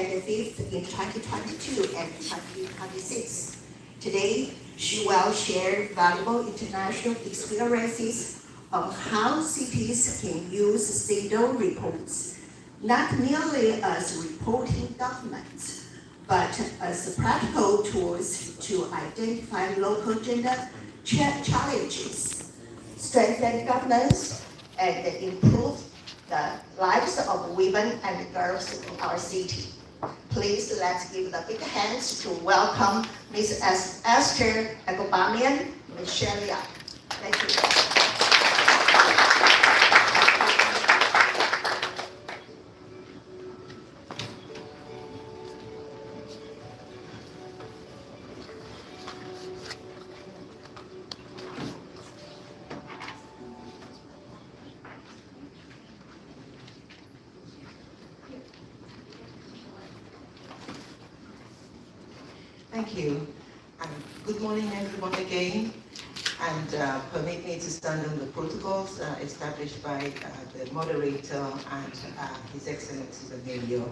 benefits in 2022 and 2026. Today, she will share valuable international experiences on how cities can use Cedaw reports, not merely as reporting documents, but as practical tools to identify local gender challenges, strengthen governance, and improve the lives of women and girls in our city. Please let's give the big hands to welcome Ms. Esther Agobamian, Ms. Shelia. Thank you. Thank you, and good morning everyone again, and permit me to stand on the protocols established by the moderator and His Excellency the Mayor.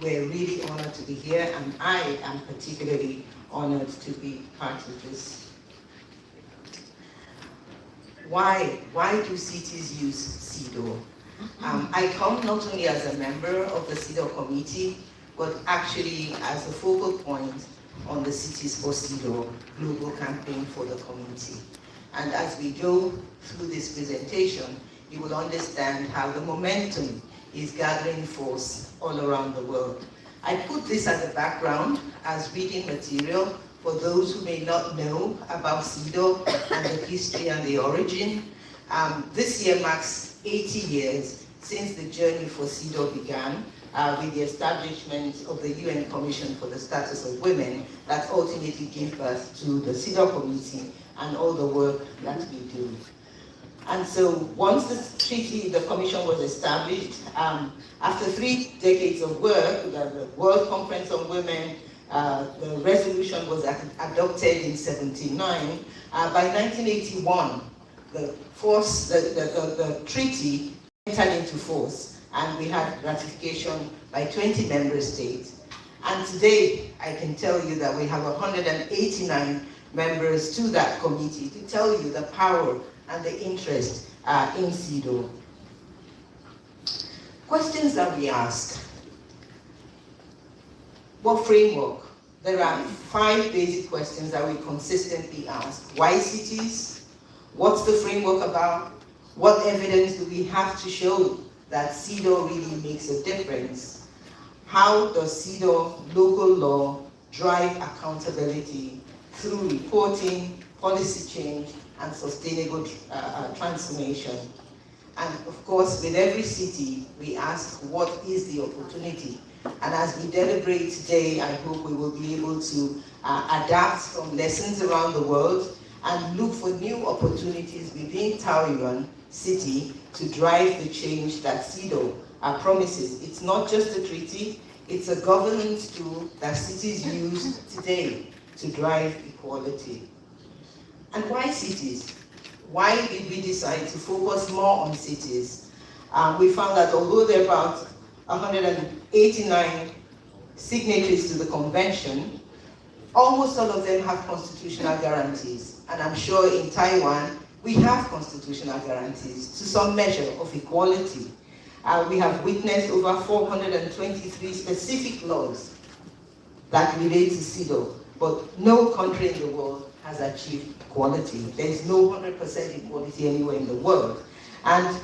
We're really honored to be here, and I am particularly honored to be part of this. Why do cities use Cedaw? I come not only as a member of the Cedaw committee, but actually as a focal point on the Cities for Cedaw global campaign for the community. And as we go through this presentation, you will understand how the momentum is gathering force all around the world. I put this as a background, as reading material for those who may not know about Cedaw and the history and the origin. This year marks 80 years since the journey for Cedaw began, with the establishment of the UN Commission for the Status of Women that ultimately gave birth to the Cedaw Committee and all the work that we do. And so once the commission was established, after 3 decades of work, the World Conference on Women, the resolution was adopted in 1979. By 1981, the treaty entered into force, and we had ratification by 20 member states. And today, I can tell you that we have 189 members to that committee to tell you the power and the interest in Cedaw. Questions that we ask. What framework? There are 5 basic questions that we consistently ask. Why cities? What's the framework about? What evidence do we have to show that Cedaw really makes a difference? How does Cedaw local law drive accountability through reporting, policy change, and sustainable transformation? And of course, with every city, we ask, what is the opportunity? And as we deliberate today, I hope we will be able to adapt from lessons around the world and look for new opportunities within Taoyuan City to drive the change that Cedaw promises. It's not just a treaty, it's a governance tool that cities use today to drive equality. And why cities? Why did we decide to focus more on cities? We found that although there are about 189 signatories to the convention, almost all of them have constitutional guarantees. And I'm sure in Taiwan, we have constitutional guarantees to some measure of equality. We have witnessed over 423 specific laws that relate to Cedaw, but no country in the world has achieved equality. There is no 100% equality anywhere in the world. And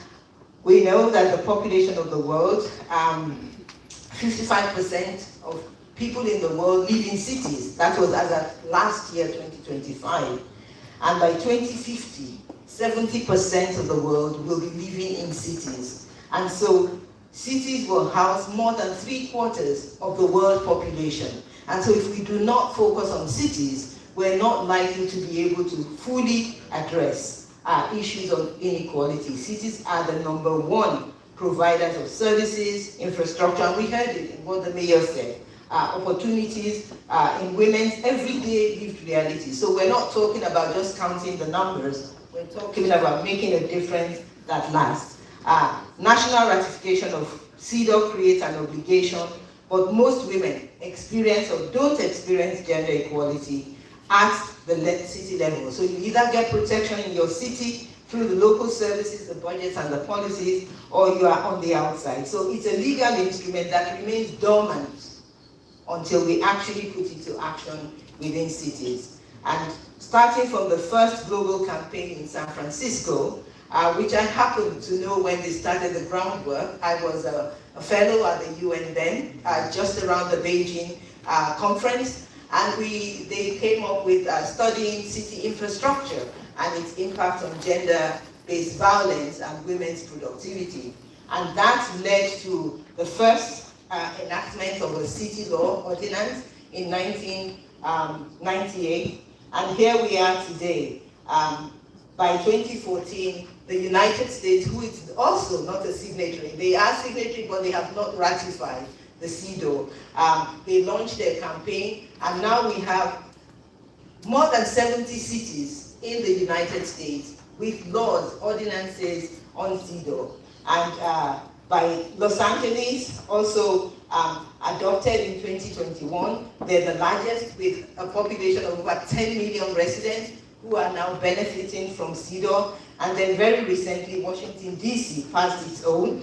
we know that the population of the world, 55% of people in the world live in cities. That was as of last year, 2025. And by 2050, 70% of the world will be living in cities. And so cities will house more than 3/4 of the world population. And so if we do not focus on cities, we're not likely to be able to fully address issues of inequality. Cities are the #1 providers of services, infrastructure, and we heard it in what the mayor said, opportunities in women's everyday lived reality. So we're not talking about just counting the numbers, we're talking about making a difference that lasts. National ratification of Cedaw creates an obligation but most women experience or don't experience gender equality at the city level. So you either get protection in your city through the local services, the budgets and the policies, or you are on the outside. So it's a legal instrument that remains dormant until we actually put it to action within cities. And starting from the first global campaign in San Francisco, which I happened to know when they started the groundwork. I was a fellow at the UN then, just around the Beijing conference, and they came up with studying city infrastructure and its impact on gender-based violence and women's productivity. And that led to the first enactment of a city law ordinance in 1998. And here we are today. By 2014, the United States, who is also not a signatory, they are signatory, but they have not ratified the Cedaw. They launched their campaign, and now we have more than 70 cities in the United States with laws, ordinances on Cedaw. And by Los Angeles, also adopted in 2021, they're the largest with a population of over 10 million residents who are now benefiting from Cedaw. And then very recently, Washington, D.C. passed its own.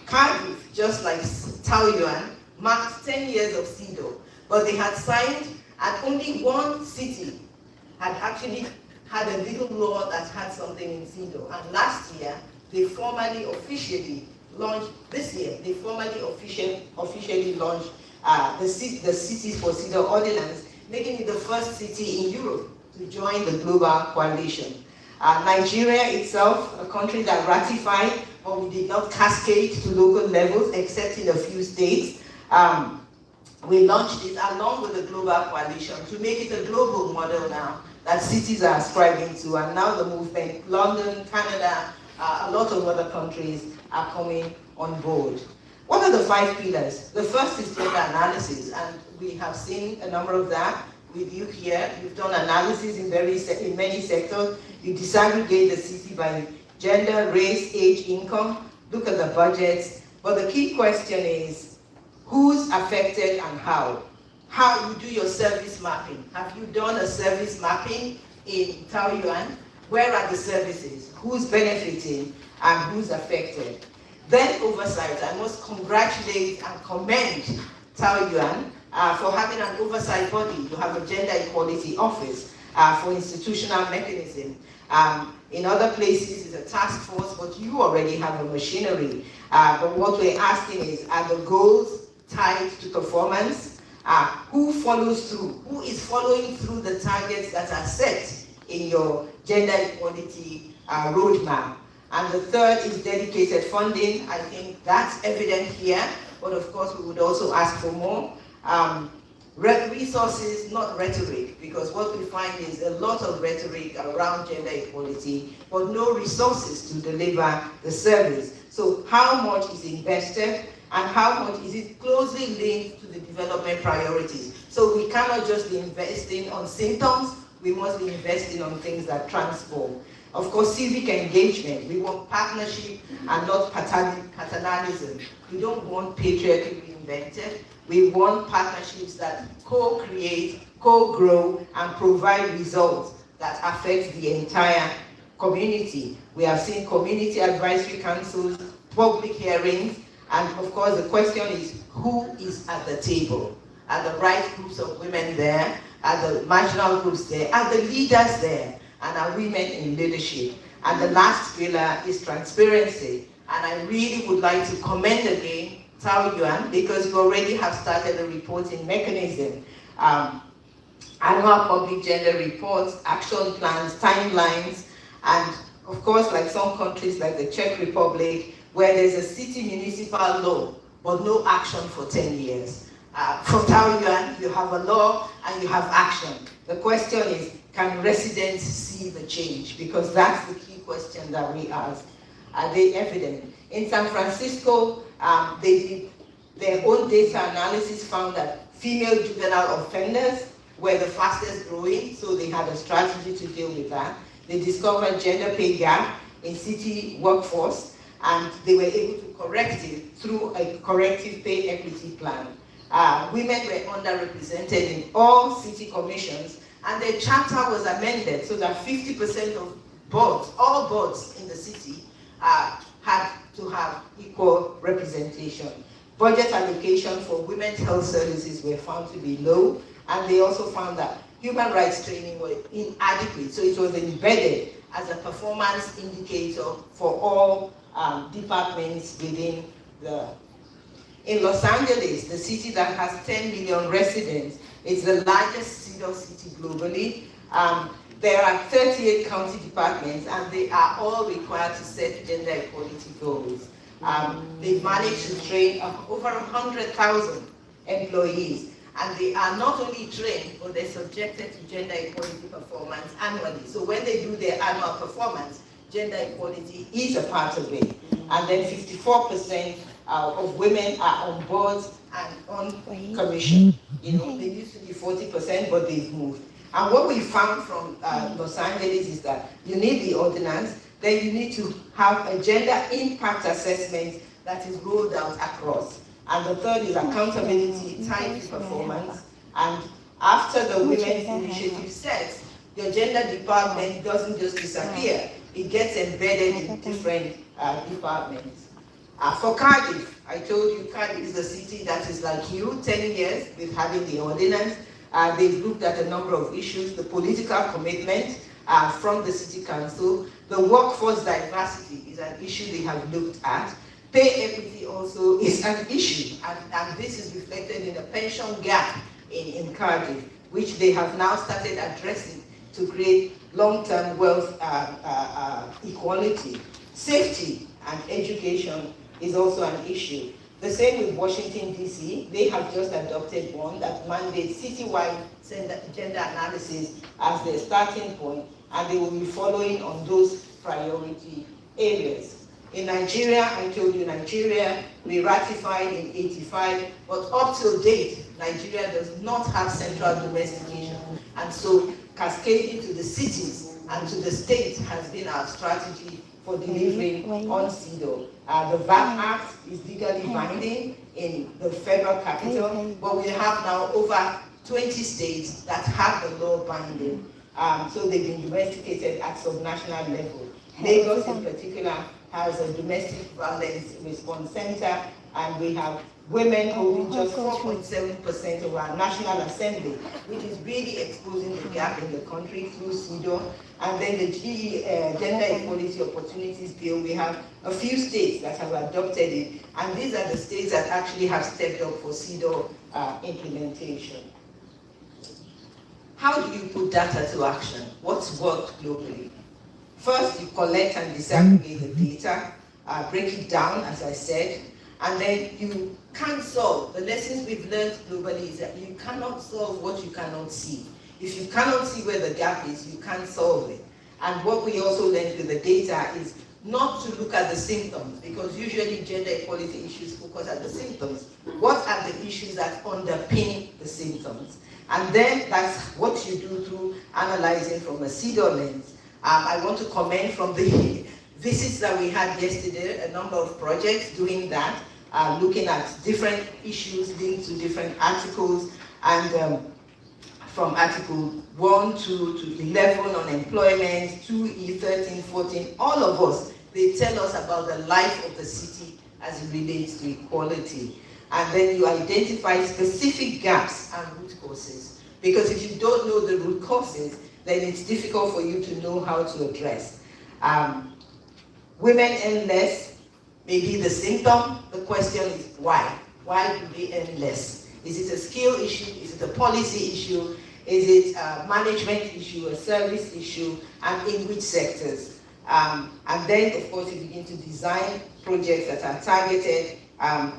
Cardiff, just like Taoyuan, marked 10 years of Cedaw, but they had signed, and only one city had actually had a little law that had something in Cedaw. And last year, they formally, officially launched, this year, they formally, officially launched the Cities for Cedaw Ordinance, making it the first city in Europe to join the global coalition. Nigeria itself, a country that ratified, but we did not cascade to local levels, except in a few states. We launched it along with the global coalition to make it a global model now that cities are ascribing to, and now the movement, London, Canada, a lot of other countries are coming on board. What are the 5 pillars? The first is gender analysis, and we have seen a number of that with you here. You've done analysis in many sectors. You disaggregate the city by gender, race, age, income, look at the budgets. But the key question is, who's affected and how? How you do your service mapping. Have you done a service mapping in Taoyuan? Where are the services? Who's benefiting and who's affected? Then oversight. I must congratulate and commend Taoyuan for having an oversight body. You have a gender equality office for institutional mechanism. In other places, it's a task force, but you already have a machinery. But what we're asking is, are the goals tied to performance? Who follows through? Who is following through the targets that are set in your gender equality roadmap? And the third is dedicated funding. I think that's evident here, but of course we would also ask for more. Resources, not rhetoric, because what we find is a lot of rhetoric around gender equality, but no resources to deliver the service. So how much is invested, and how much is it closely linked to the development priorities? So we cannot just be investing on symptoms, we must be investing on things that transform. Of course, civic engagement. We want partnership and not paternalism. We don't want patriarchy reinvented. We want partnerships that co-create, co-grow, and provide results that affect the entire community. We have seen community advisory councils, public hearings, and of course the question is, who is at the table? Are the right groups of women there? Are the marginal groups there? Are the leaders there? And are women in leadership? And the last pillar is transparency. And I really would like to commend again Taoyuan, because you already have started a reporting mechanism. Annual public gender reports, action plans, timelines, and of course, like some countries like the Czech Republic, where there's a city municipal law, but no action for 10 years. For Taoyuan, you have a law and you have action. The question is, can residents see the change? Because that's the key question that we ask. Are they evident? In San Francisco, they did their own data analysis, found that female juvenile offenders were the fastest growing, so they had a strategy to deal with that. They discovered gender pay gap in city workforce, and they were able to correct it through a corrective pay equity plan. Women were underrepresented in all city commissions, and the charter was amended so that 50% of boards, all boards in the city, had to have equal representation. Budget allocation for women's health services were found to be low, and they also found that human rights training was inadequate, so it was embedded as a performance indicator for all departments within the. In Los Angeles, the city that has 10 million residents, it's the largest Cedaw city globally. There are 38 county departments, and they are all required to set gender equality goals. They've managed to train over 100,000 employees, and they are not only trained, but they're subjected to gender equality performance annually. So when they do their annual performance, gender equality is a part of it. And then 54% of women are on boards and on commission. You know, they used to be 40%, but they've moved. And what we found from Los Angeles is that you need the ordinance, then you need to have a gender impact assessment that is rolled out across. And the third is accountability tied to performance. And after the Women's Initiative sets, your gender department doesn't just disappear, it gets embedded in different departments. For Cardiff, I told you Cardiff is a city that is like you, 10 years with having the ordinance. They've looked at a number of issues, the political commitment from the city council, the workforce diversity is an issue they have looked at, pay equity also is an issue, and this is reflected in the pension gap in Cardiff, which they have now started addressing to create long-term wealth equality. Safety and education is also an issue. The same with Washington, D.C. They have just adopted one that mandates citywide gender analysis as their starting point, and they will be following on those priority areas. In Nigeria, I told you Nigeria, we ratified in '85, but up till date, Nigeria does not have central domestication. And so cascading to the cities and to the states has been our strategy for delivering on Cedaw. The VAT Act is legally binding in the federal capital, but we have now over 20 states that have the law binding. So they've been domesticated at subnational level. Lagos in particular has a domestic violence response center, and we have women holding just 4.7% of our National Assembly, which is really exposing the gap in the country through Cedaw. And then the Gender Equality Opportunities Bill, we have a few states that have adopted it, and these are the states that actually have stepped up for Cedaw implementation. How do you put data to action? What's worked globally? First, you collect and disaggregate the data, break it down, as I said, and then you can't solve. The lessons we've learned globally is that you cannot solve what you cannot see. If you cannot see where the gap is, you can't solve it. And what we also learned with the data is not to look at the symptoms, because usually gender equality issues focus at the symptoms. What are the issues that underpin the symptoms? And then that's what you do through analyzing from a Cedaw lens. I want to comment from the visits that we had yesterday, a number of projects doing that, looking at different issues linked to different articles, and from Article 1 to 11 on employment, 2E, 13, 14, all of us, they tell us about the life of the city as it relates to equality. And then you identify specific gaps and root causes. Because if you don't know the root causes, then it's difficult for you to know how to address. Women earn less, maybe the symptom. The question is why? Why do they earn less? Is it a skill issue? Is it a policy issue? Is it a management issue, a service issue, and in which sectors? And then, of course, you begin to design projects that are targeted,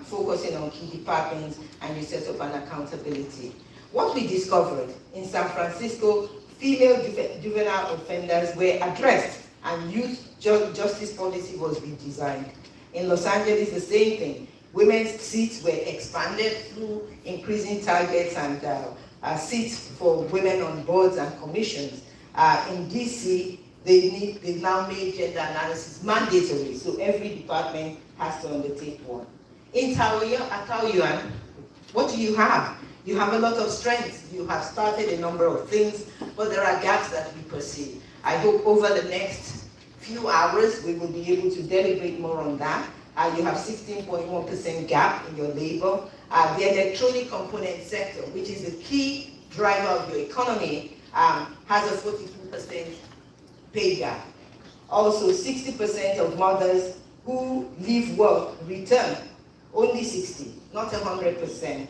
focusing on key departments, and you set up an accountability. What we discovered in San Francisco, female juvenile offenders were addressed, and youth justice policy was redesigned. In Los Angeles, the same thing. Women's seats were expanded through increasing targets and seats for women on boards and commissions. In DC, they've now made gender analysis mandatory, so every department has to undertake one. In Taoyuan, what do you have? You have a lot of strengths. You have started a number of things, but there are gaps that we perceive. I hope over the next few hours we will be able to deliberate more on that. You have 16.1% gap in your labor. The electronic component sector, which is the key driver of your economy, has a 42% pay gap. Also, 60% of mothers who leave work return, only 60, not 100%,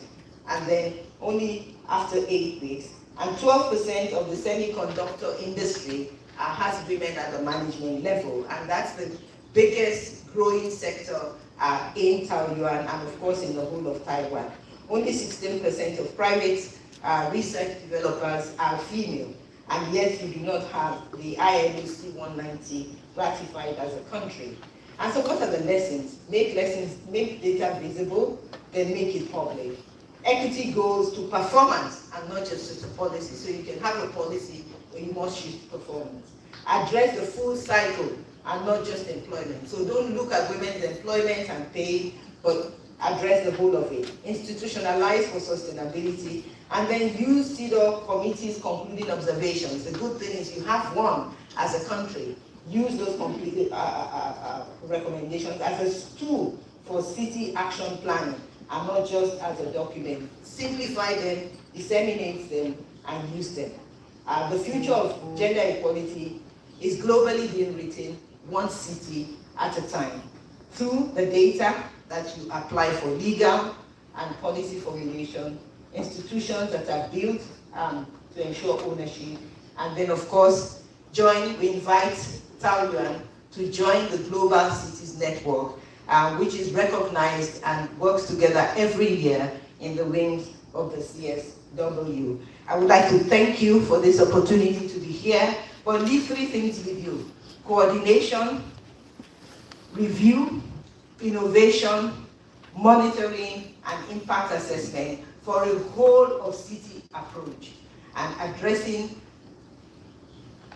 and then only after 8 weeks. And 12% of the semiconductor industry has women at the management level, and that's the biggest growing sector in Taoyuan and of course in the whole of Taiwan. Only 16% of private research developers are female, and yet we do not have the ILO C-190 ratified as a country. And so what are the lessons? Make data visible, then make it public. Equity goes to performance and not just to policy. So you can have a policy, but you must shift performance. Address the full cycle and not just employment. So don't look at women's employment and pay, but address the whole of it. Institutionalize for sustainability, and then use Cedaw committee's concluding observations. The good thing is you have one as a country. Use those recommendations as a tool for city action planning, and not just as a document. Simplify them, disseminate them, and use them. The future of gender equality is globally being written one city at a time, through the data that you apply for legal and policy formulation, institutions that are built to ensure ownership, and then of course, we invite Taoyuan to join the Global Cities Network, which is recognized and works together every year in the wings of the CSW. I would like to thank you for this opportunity to be here, but leave 3 things with you: coordination, review, innovation, monitoring, and impact assessment for a whole of city approach and addressing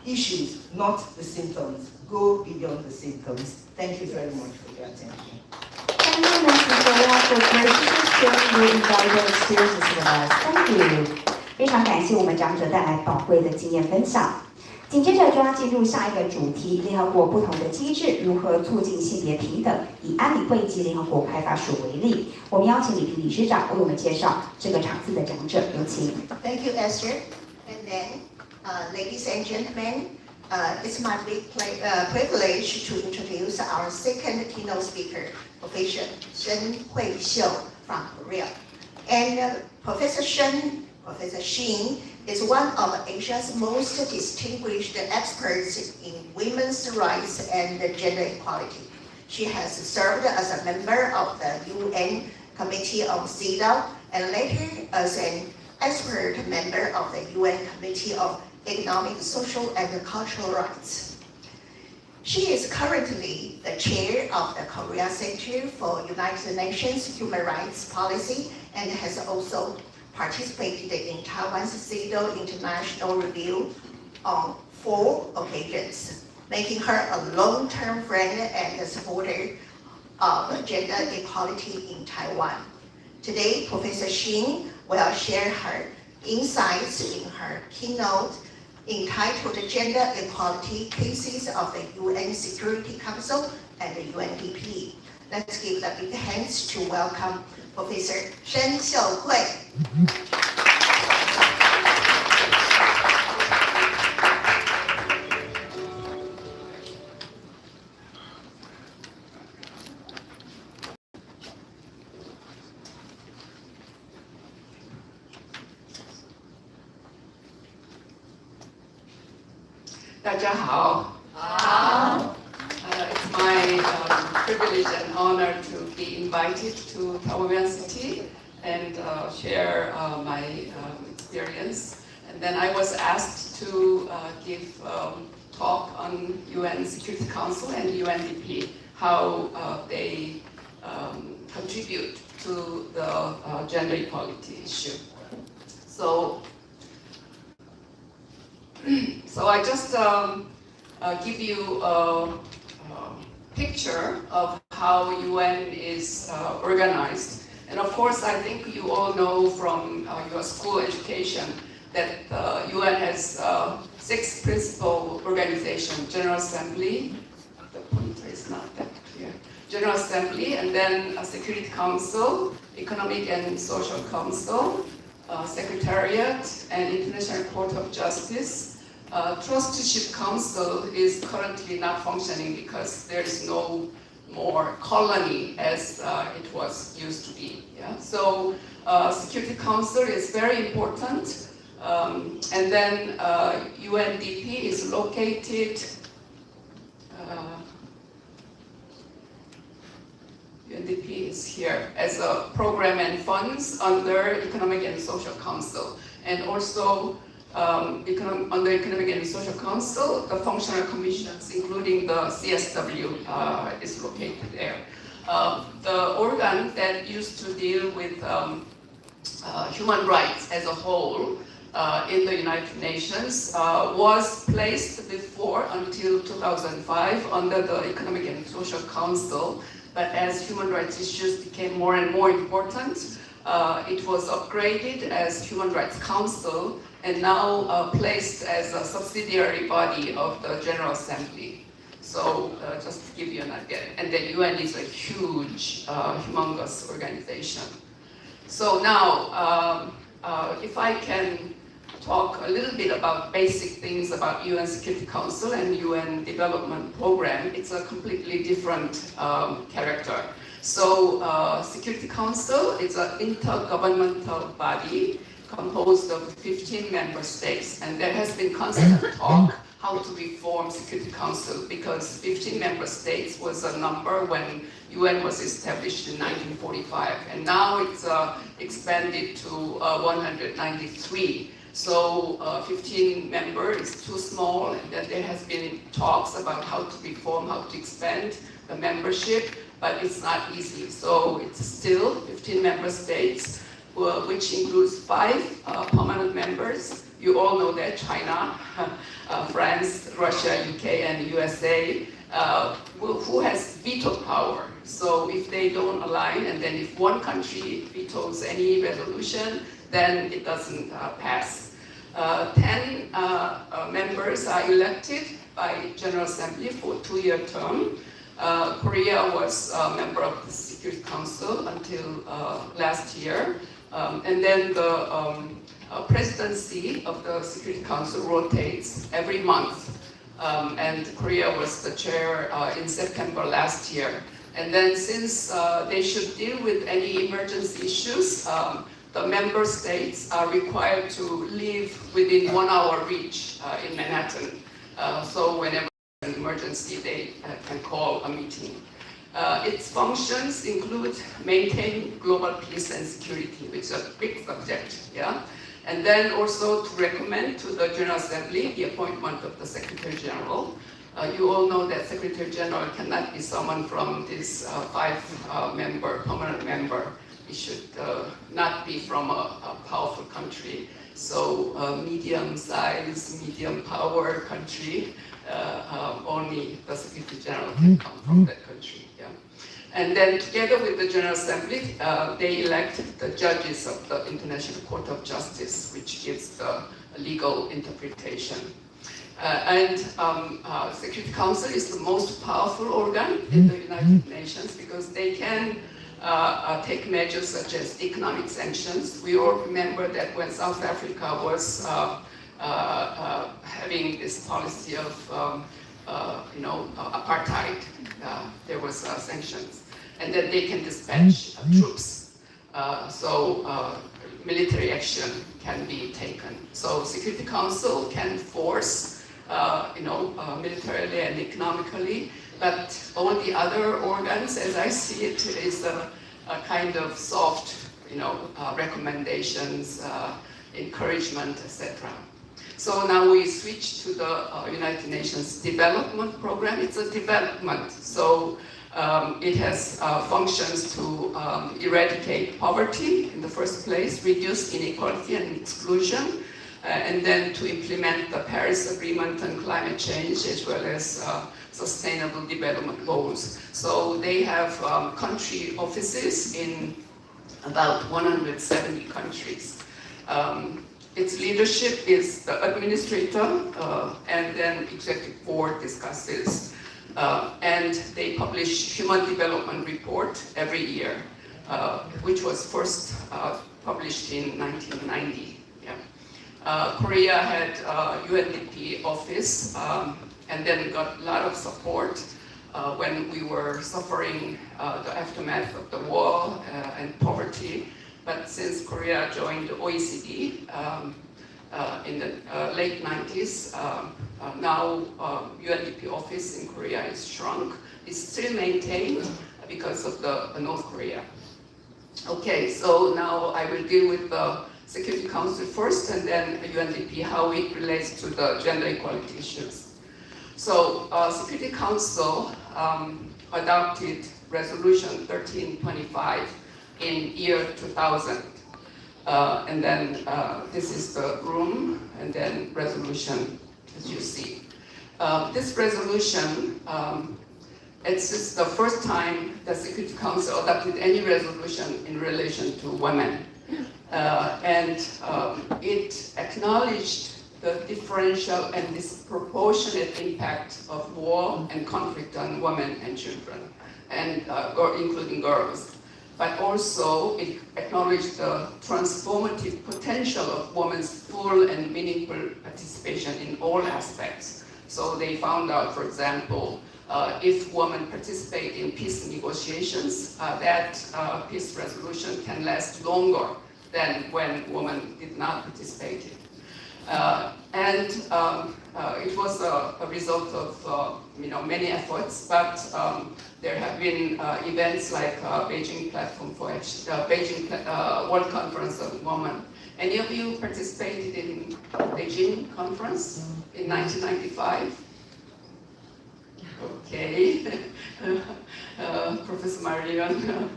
issues, not the symptoms. Go beyond the symptoms. Thank you very much for your attention. Thank you, Ms. Nicola, for graciously sharing your invaluable experiences with us. Thank you. 非常感谢我们长者带来宝贵的经验分享。紧接着就要进入下一个主题：联合国不同的机制如何促进性别平等？以安理会及联合国开发署为例，我们邀请李平理事长为我们介绍这个场次的讲者，有请。Thank you, Esther. And then, ladies and gentlemen, it's my big privilege to introduce our second keynote speaker, Professor Shen Hui-Xiu from Korea. And Professor Shin is one of Asia's most distinguished experts in women's rights and gender equality. She has served as a member of the UN Committee on Cedaw and later as an expert member of the UN Committee on Economic, Social, and Cultural Rights. She is currently the chair of the Korea Center for United Nations Human Rights Policy and has also participated in Taiwan's Cedaw International Review on 4 occasions, making her a long-term friend and a supporter of gender equality in Taiwan. Today, Professor Shin will share her insights in her keynote entitled Gender Equality Cases of the UN Security Council and the UNDP. Let's give a big hands to welcome Professor Shen Xiuhui. 大家好。It's my privilege and honor to be invited to Taoyuan City and share my experience. And then I was asked to give talk on UN Security Council and UNDP, how they contribute to the gender equality issue. So I just give you a picture of how UN is organized. And of course, I think you all know from your school education that the UN has 6 principal organizations: General Assembly, the pointer is not that clear, General Assembly, and then a Security Council, Economic and Social Council, Secretariat, and International Court of Justice. Trusteeship Council is currently not functioning because there is no more colony as it was used to be. Yeah? So Security Council is very important. And then UNDP is located UNDP is here as a program and funds under Economic and Social Council. And also under Economic and Social Council, the functional commissions, including the CSW, is located there. The organ that used to deal with human rights as a whole in the United Nations was placed before until 2005 under the Economic and Social Council. But as human rights issues became more and more important, it was upgraded as Human Rights Council and now placed as a subsidiary body of the General Assembly. So just to give you an idea, and the UN is a huge, humongous organization. So now, if I can talk a little bit about basic things about UN Security Council and UN Development Program, it's a completely different character. So Security Council is an intergovernmental body composed of 15 member states, and there has been constant talk how to reform Security Council because 15 member states was a number when UN was established in 1945, and now it's expanded to 193. So 15 members is too small, and then there has been talks about how to reform, how to expand the membership, but it's not easy. So it's still 15 member states, which includes 5 permanent members. You all know that China, France, Russia, UK, and USA, who has veto power. So if they don't align, and then if one country vetoes any resolution, then it doesn't pass. 10 members are elected by General Assembly for a 2-year term. Korea was a member of the Security Council until last year. And then the presidency of the Security Council rotates every month. And Korea was the chair in September last year. And then since they should deal with any emergency issues, the member states are required to live within 1 hour reach in Manhattan. So whenever there's an emergency, they can call a meeting. Its functions include maintaining global peace and security, which is a big subject, yeah? And then also to recommend to the General Assembly the appointment of the Secretary General. You all know that Secretary General cannot be someone from this 5-member, permanent member. It should not be from a powerful country. So medium size, medium power country, only the Secretary General can come from that country. Yeah. And then together with the General Assembly, they elect the judges of the International Court of Justice, which gives the legal interpretation. Security Council is the most powerful organ in the United Nations because they can take measures such as economic sanctions. We all remember that when South Africa was having this policy of apartheid, there was sanctions, and then they can dispatch troops. So military action can be taken. So Security Council can force, militarily and economically, but all the other organs, as I see it, is a kind of soft, recommendations, encouragement, etc. So now we switch to the United Nations Development Program. It's a development, so it has functions to eradicate poverty in the first place, reduce inequality and exclusion, and then to implement the Paris Agreement on climate change as well as sustainable development goals. So they have country offices in about 170 countries. Its leadership is the administrator, and then executive board discusses, and they publish human development report every year, which was first published in 1990. Yeah. Korea had UNDP office, and then got a lot of support when we were suffering the aftermath of the war and poverty. But since Korea joined the OECD in the late 90s, now UNDP office in Korea is shrunk. It's still maintained because of the North Korea. Okay, so now I will deal with the Security Council first, and then UNDP, how it relates to the gender equality issues. So Security Council adopted Resolution 1325 in year 2000. And then this is the room, and then resolution, as you see. This resolution, it's just the first time the Security Council adopted any resolution in relation to women. And it acknowledged the differential and disproportionate impact of war and conflict on women and children, and including girls. But also it acknowledged the transformative potential of women's full and meaningful participation in all aspects. So they found out, for example, if women participate in peace negotiations, that peace resolution can last longer than when women did not participate. And it was a result of many efforts, but there have been events like Beijing Platform for Action, Beijing World Conference on Women. Any of you participated in Beijing Conference in 1995? Okay, Professor Marion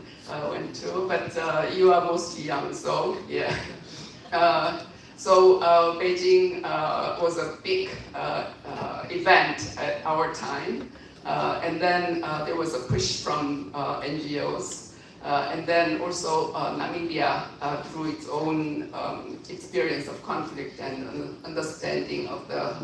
went too, but you are mostly young, so yeah. So Beijing was a big event at our time, and then there was a push from NGOs, and then also Namibia, through its own experience of conflict and understanding of the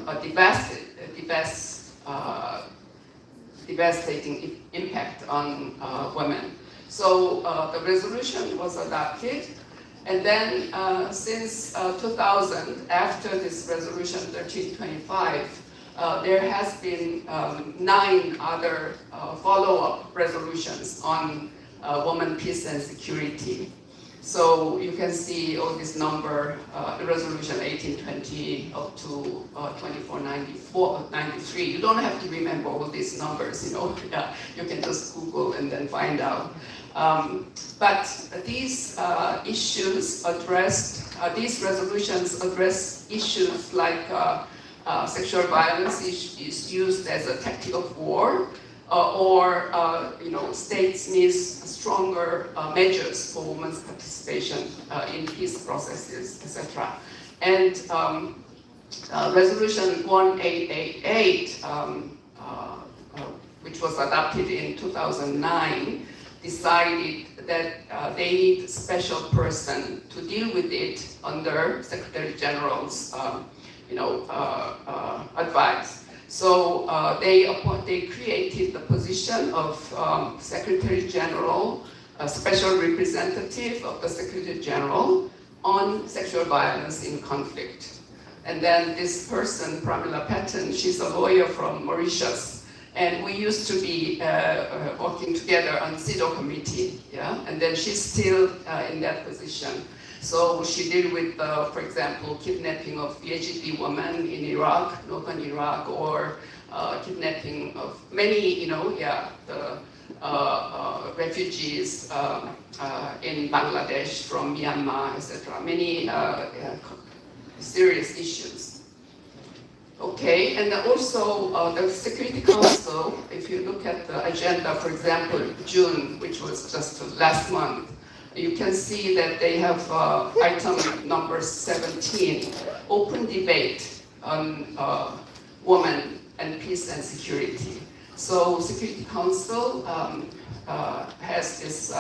devastating impact on women. So the resolution was adopted. And then since 2000, after this resolution 1325, there has been 9 other follow-up resolutions on women, peace and security. So you can see all this number, the resolution 1820 up to 2493. You don't have to remember all these numbers, yeah, you can just Google and then find out. But these issues these resolutions address issues like sexual violence is used as a tactic of war, or states need stronger measures for women's participation in peace processes, etc. And Resolution 1888, which was adopted in 2009, decided that they need a special person to deal with it under Secretary General's advice. So they created the position of Secretary General, a special representative of the Secretary General on sexual violence in conflict. And then this person, Pramila Patten, she's a lawyer from Mauritius. And we used to be working together on Cedaw committee, yeah? And then she's still in that position. So she dealt with, for example, kidnapping of Yazidi women in Iraq, northern Iraq, or kidnapping of many, the refugees in Bangladesh from Myanmar, etc. Many serious issues. Okay, and also the Security Council, if you look at the agenda, for example, June, which was just last month, you can see that they have item number 17, open debate on women and peace and security. So Security Council has this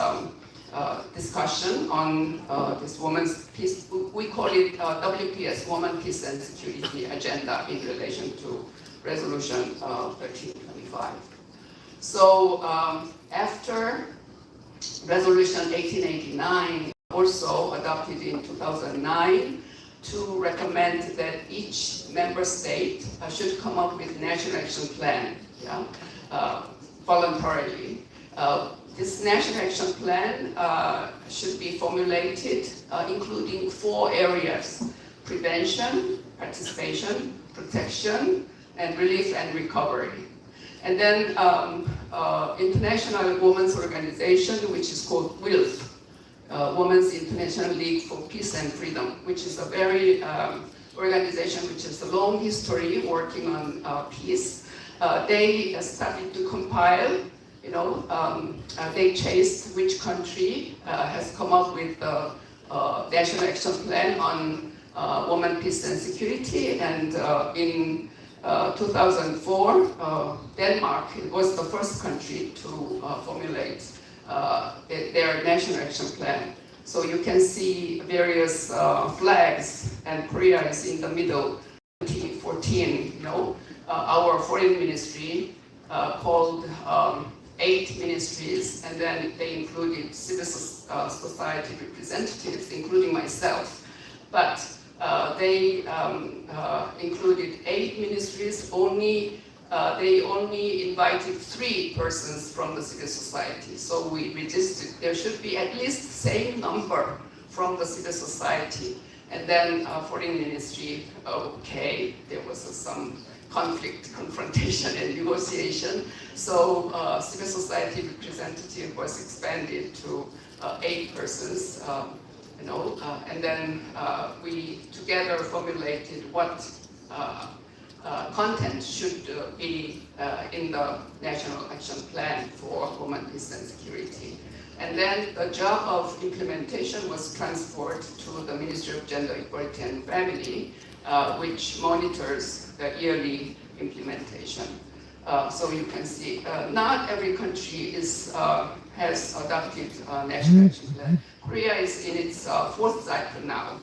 discussion on this women's peace, we call it WPS, Women, Peace and Security Agenda in relation to Resolution 1325. So after Resolution 1889, also adopted in 2009, to recommend that each member state should come up with national action plan, voluntarily. This national action plan should be formulated, including 4 areas: prevention, participation, protection, and relief and recovery. And then International Women's Organization, which is called WILF, Women's International League for Peace and Freedom, which is a very organization which has a long history working on peace. They started to compile, they chased which country has come up with the national action plan on women, peace and security, and in 2004, Denmark was the first country to formulate their national action plan. So you can see various flags, and Korea is in the middle. 2014, our foreign ministry called 8 ministries, and then they included civil society representatives, including myself. But they included 8 ministries, they only invited 3 persons from the civil society. So we resisted. There should be at least the same number from the civil society. And then foreign ministry, okay, there was some confrontation and negotiation. So civil society representative was expanded to 8 persons. And then we together formulated what content should be in the National Action Plan for Women, Peace and Security. And then the job of implementation was transferred to the Ministry of Gender Equality and Family, which monitors the yearly implementation. So you can see, not every country has adopted National Action Plan. Korea is in its 4th cycle now,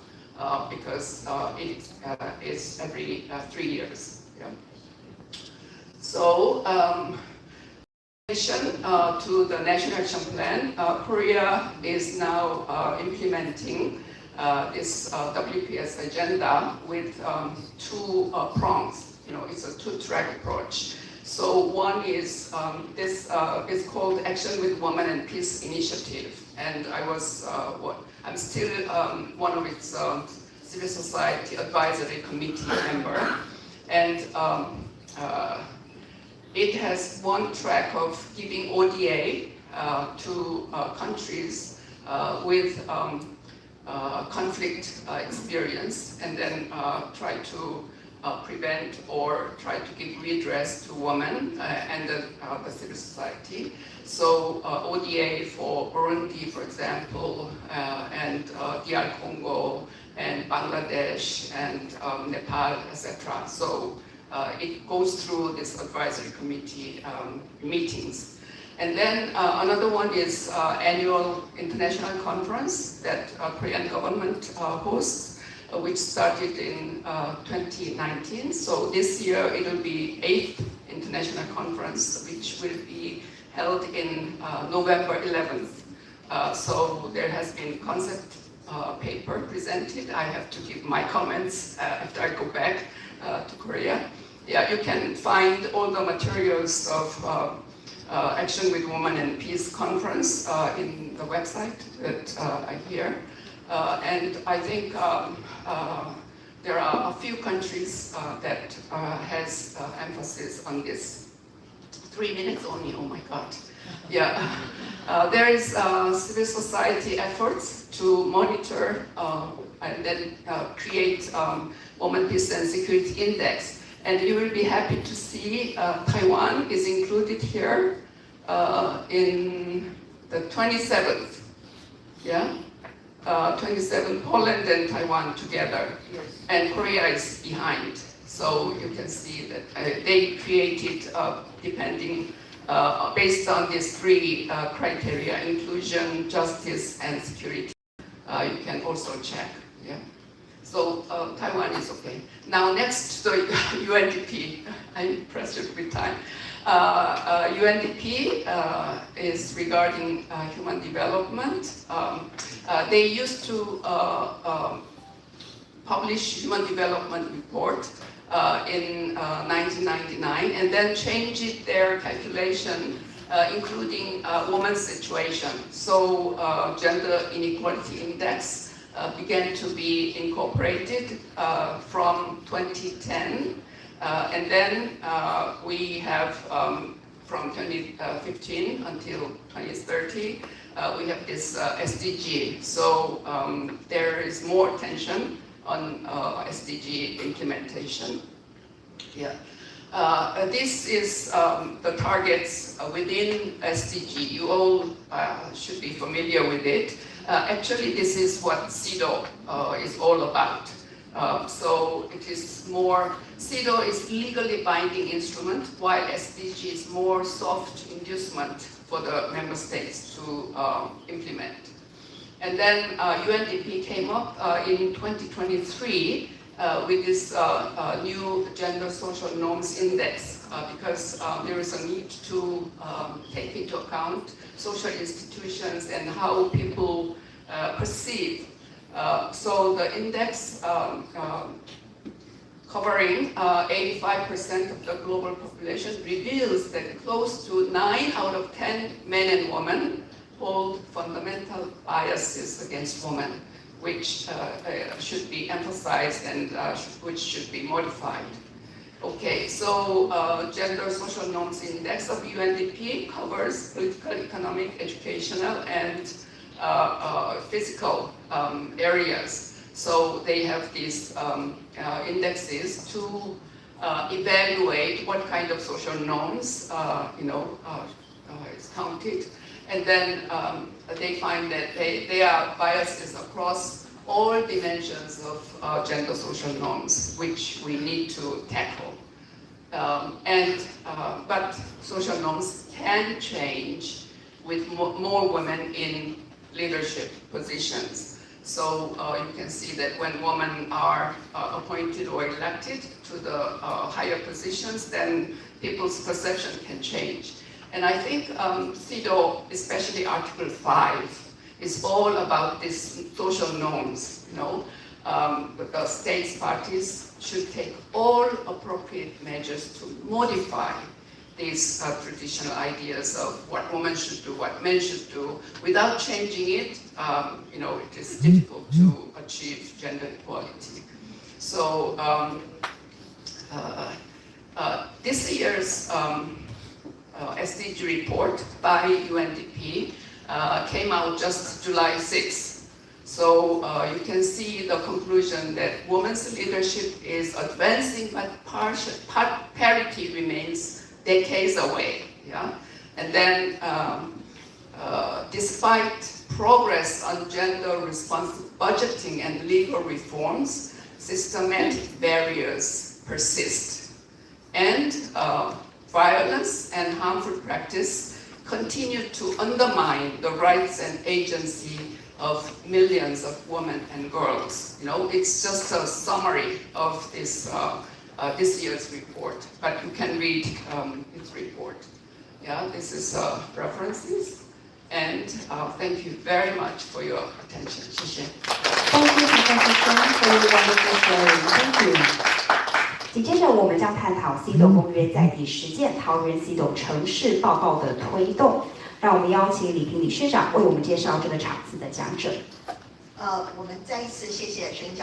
because it is every 3 years. Yeah. So, in addition to the National Action Plan, Korea is now implementing this WPS agenda with 2 prongs. It's a 2-track approach. So one is this is called Action with Women and Peace Initiative, and I'm still one of its civil society advisory committee member, and it has one track of giving ODA to countries with conflict experience, and then try to prevent or try to give redress to women and the civil society. So ODA for Burundi, for example, and DR Congo, and Bangladesh, and Nepal, etc. So it goes through this advisory committee meetings. And then another one is annual international conference that Korean government hosts, which started in 2019. So this year it will be 8th international conference, which will be held in November 11th. So there has been concept paper presented. I have to give my comments after I go back to Korea. Yeah, you can find all the materials of Action with Women and Peace conference in the website that I hear. And I think there are a few countries that has emphasis on this. 3 minutes only, oh my God. Yeah, there is civil society efforts to monitor and then create Women, Peace and Security Index. And you will be happy to see Taiwan is included here in the 27th Yeah, 27 Poland and Taiwan together, Yes. and Korea is behind. So you can see that they created depending based on these three criteria: inclusion, justice, and security. You can also check. Yeah. So Taiwan is okay. Now next to UNDP, I'm pressured with time. UNDP is regarding human development. They used to publish human development report in 1999 and then changed their calculation including women's situation. So gender inequality index began to be incorporated from 2010. And then we have from 2015 until 2030, we have this SDG. So there is more attention on SDG implementation. Yeah. This is the targets within SDG. You all should be familiar with it. Actually, this is what Cedaw is all about. So it is more, Cedaw is legally binding instrument, while SDG is more soft inducement for the member states to implement. And then UNDP came up in 2023 with this new Gender Social Norms Index because there is a need to take into account social institutions and how people perceive. So the index covering 85% of the global population reveals that close to 9 out of 10 men and women hold fundamental biases against women, which should be emphasized and which should be modified. Okay, so Gender Social Norms Index of UNDP covers political, economic, educational, and physical areas. So they have these indexes to evaluate what kind of social norms is counted. And then they find that there are biases across all dimensions of gender social norms, which we need to tackle. But social norms can change with more women in leadership positions. So you can see that when women are appointed or elected to the higher positions, then people's perception can change. And I think Cedaw, especially Article 5, is all about these social norms. The states parties should take all appropriate measures to modify these traditional ideas of what women should do, what men should do. Without changing it, it is difficult to achieve gender equality. So this year's SDG report by UNDP came out just July 6th. So you can see the conclusion that women's leadership is advancing, but parity remains decades away. Yeah? And then despite progress on gender-responsive budgeting and legal reforms, systematic barriers persist. And violence and harmful practice continue to undermine the rights and agency of millions of women and girls. It's just a summary of this year's report, but you can read its report. Yeah, this is references, and thank you very much for your attention. 谢谢。 Thank you, Professor Chen, for your wonderful sharing. Thank you. 紧接着，我们将探讨 Cedaw 公约在地实践桃园 Cedaw 城市报告的推动。让我们邀请李平理事长为我们介绍这个场次的讲者。我们再一次谢谢沈长。